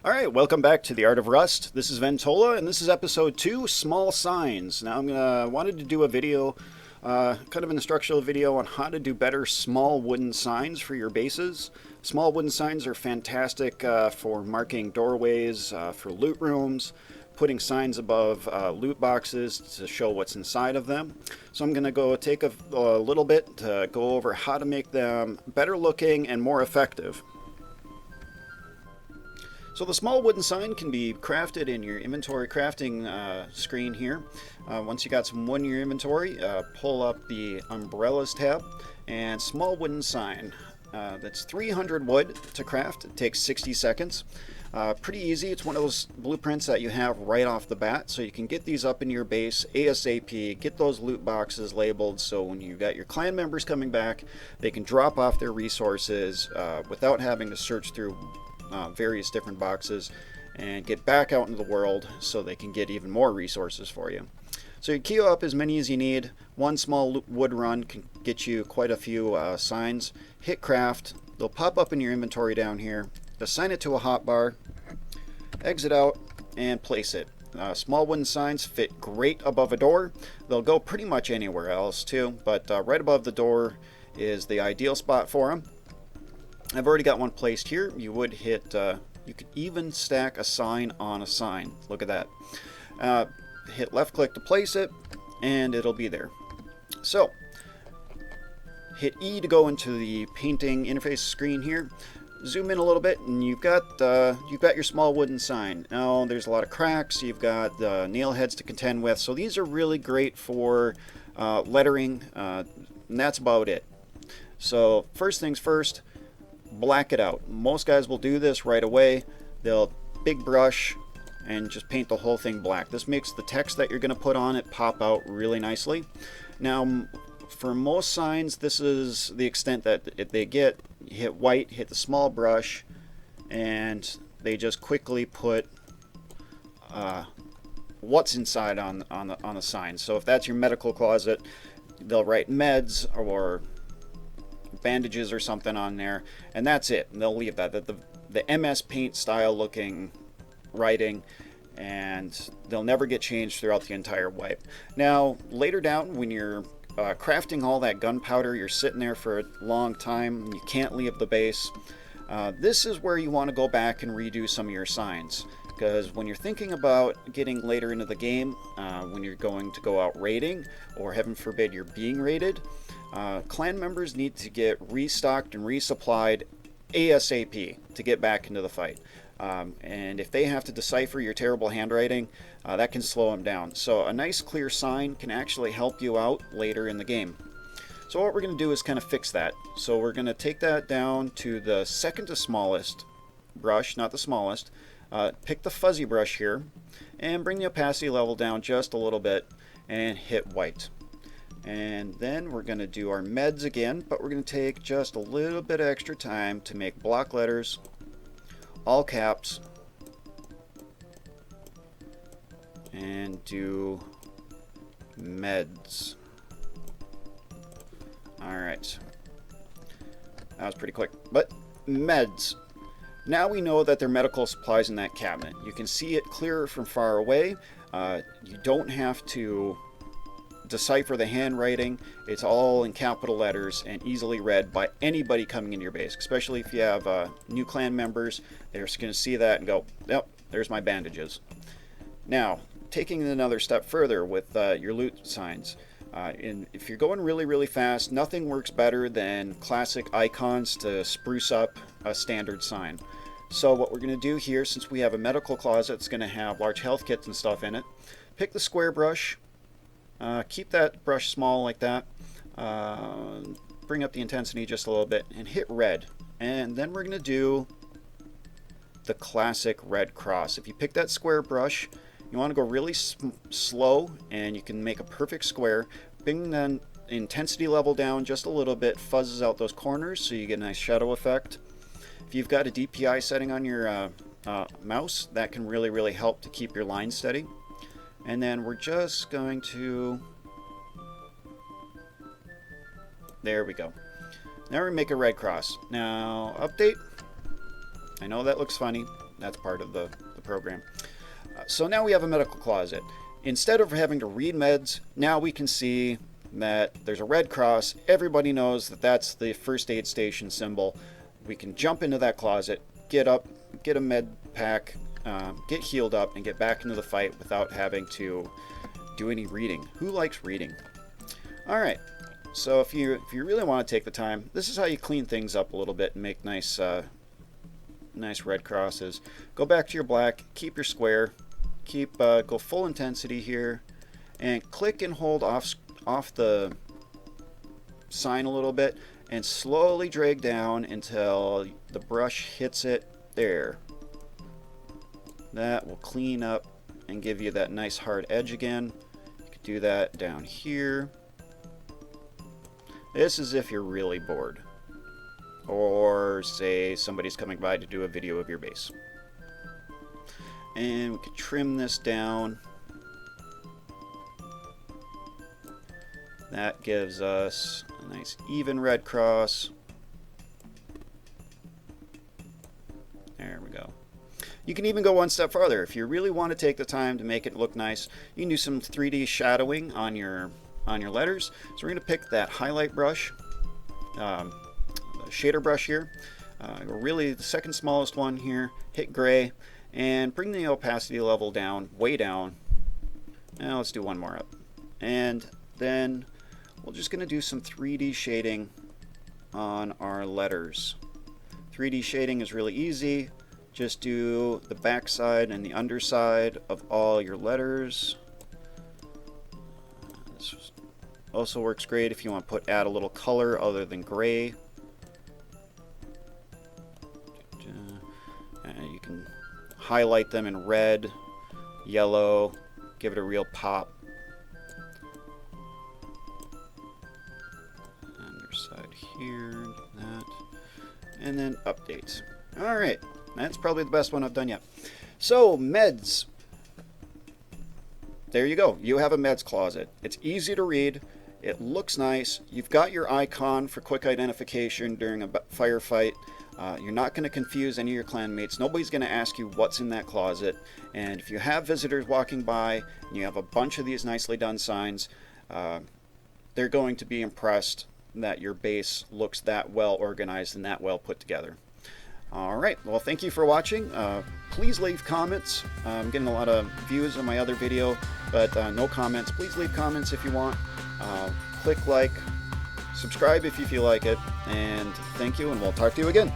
Alright, welcome back to the Art of Rust. This is Ventola, and this is episode 2, Small Signs. Now wanted to do a video, kind of an instructional video on how to do better small wooden signs for your bases. Small wooden signs are fantastic for marking doorways, for loot rooms, putting signs above loot boxes to show what's inside of them. So I'm going to go take a little bit to go over how to make them better looking and more effective. So the small wooden sign can be crafted in your inventory crafting screen here. Once you got some wood in your inventory, pull up the umbrellas tab and small wooden sign. That's 300 wood to craft. It takes 60 seconds. Pretty easy. It's one of those blueprints that you have right off the bat, so you can get these up in your base ASAP, get those loot boxes labeled so when you got your clan members coming back, they can drop off their resources without having to search through various different boxes and get back out into the world so they can get even more resources for you. So you queue up as many as you need. One small wood run can get you quite a few signs. Hit craft. They'll pop up in your inventory down here. Assign it to a hotbar. Exit out and place it. Small wooden signs fit great above a door. They'll go pretty much anywhere else too, but right above the door is the ideal spot for them. I've already got one placed here. You would hit, you could even stack a sign on a sign. Look at that. Hit left click to place it, and it'll be there. So, hit E to go into the painting interface screen here. Zoom in a little bit, and you've got your small wooden sign. Now, there's a lot of cracks. You've got nail heads to contend with. So these are really great for lettering, and that's about it. So first things first. Black it out. Most guys will do this right away. They'll big brush and just paint the whole thing black. This makes the text that you're going to put on it pop out really nicely. Now, for most signs, this is the extent that they get. You hit white, hit the small brush, and they just quickly put what's inside on the sign. So if that's your medical closet, they'll write meds or bandages or something on there, and that's it. And they'll leave that. The MS Paint style looking writing, and they'll never get changed throughout the entire wipe. Now, later down, when you're crafting all that gunpowder, you're sitting there for a long time, and you can't leave the base. This is where you want to go back and redo some of your signs. Because when you're thinking about getting later into the game, when you're going to go out raiding, or heaven forbid you're being raided, clan members need to get restocked and resupplied ASAP to get back into the fight. And if they have to decipher your terrible handwriting, that can slow them down. So a nice clear sign can actually help you out later in the game. So what we're going to do is kind of fix that. So we're going to take that down to the second to smallest brush, not the smallest. Pick the fuzzy brush here and bring the opacity level down just a little bit and hit white. And then we're going to do our meds again, but we're going to take just a little bit extra time to make block letters, all caps, and do meds. Alright. That was pretty quick, but meds. Now we know that there are medical supplies in that cabinet. You can see it clearer from far away. You don't have to decipher the handwriting. It's all in capital letters and easily read by anybody coming into your base, especially if you have new clan members. They're just going to see that and go, yep, there's my bandages. Now, taking it another step further with your loot signs. If you're going really, really fast, nothing works better than classic icons to spruce up a standard sign. So what we're going to do here, since we have a medical closet that's going to have large health kits and stuff in it, pick the square brush, keep that brush small like that, bring up the intensity just a little bit, and hit red. And then we're going to do the classic red cross. If you pick that square brush, you want to go really slow, and you can make a perfect square. Bring the intensity level down just a little bit, fuzzes out those corners so you get a nice shadow effect. If you've got a DPI setting on your mouse, that can really, really help to keep your line steady. And then we're just going to... There we go. Now we make a red cross. Now, update. I know that looks funny. that's part of the program. So now we have a medical closet. Instead of having to read meds, now we can see that there's a red cross. Everybody knows that that's the first aid station symbol. We can jump into that closet, get up, get a med pack, get healed up, and get back into the fight without having to do any reading. Who likes reading? All right. So if you really want to take the time, this is how you clean things up a little bit and make nice red crosses. Go back to your black, keep your square, go full intensity here, and click and hold off the sign a little bit, and slowly drag down until the brush hits it there. That will clean up and give you that nice hard edge again. You could do that down here. This is if you're really bored, or say somebody's coming by to do a video of your base. And we could trim this down. That gives us a nice even red cross. There we go. You can even go one step farther. If you really want to take the time to make it look nice, you can do some 3D shadowing on your letters. So we're going to pick that highlight brush, the shader brush here, really the second smallest one here, hit gray, and bring the opacity level down, way down. Now let's do one more up. And then we're just going to do some 3D shading on our letters. 3D shading is really easy. Just do the backside and the underside of all your letters. This also works great if you want to add a little color other than gray. You can highlight them in red, yellow, give it a real pop. Underside here, that, and then updates. All right, that's probably the best one I've done yet. So meds. There you go. You have a meds closet. It's easy to read. It looks nice. You've got your icon for quick identification during a firefight. You're not going to confuse any of your clanmates. Nobody's going to ask you what's in that closet. And if you have visitors walking by and you have a bunch of these nicely done signs, they're going to be impressed that your base looks that well organized and that well put together. All right, well, thank you for watching. Please leave comments. I'm getting a lot of views on my other video, but no comments. Please leave comments if you want. Click like, subscribe if you feel like it, and thank you, and we'll talk to you again.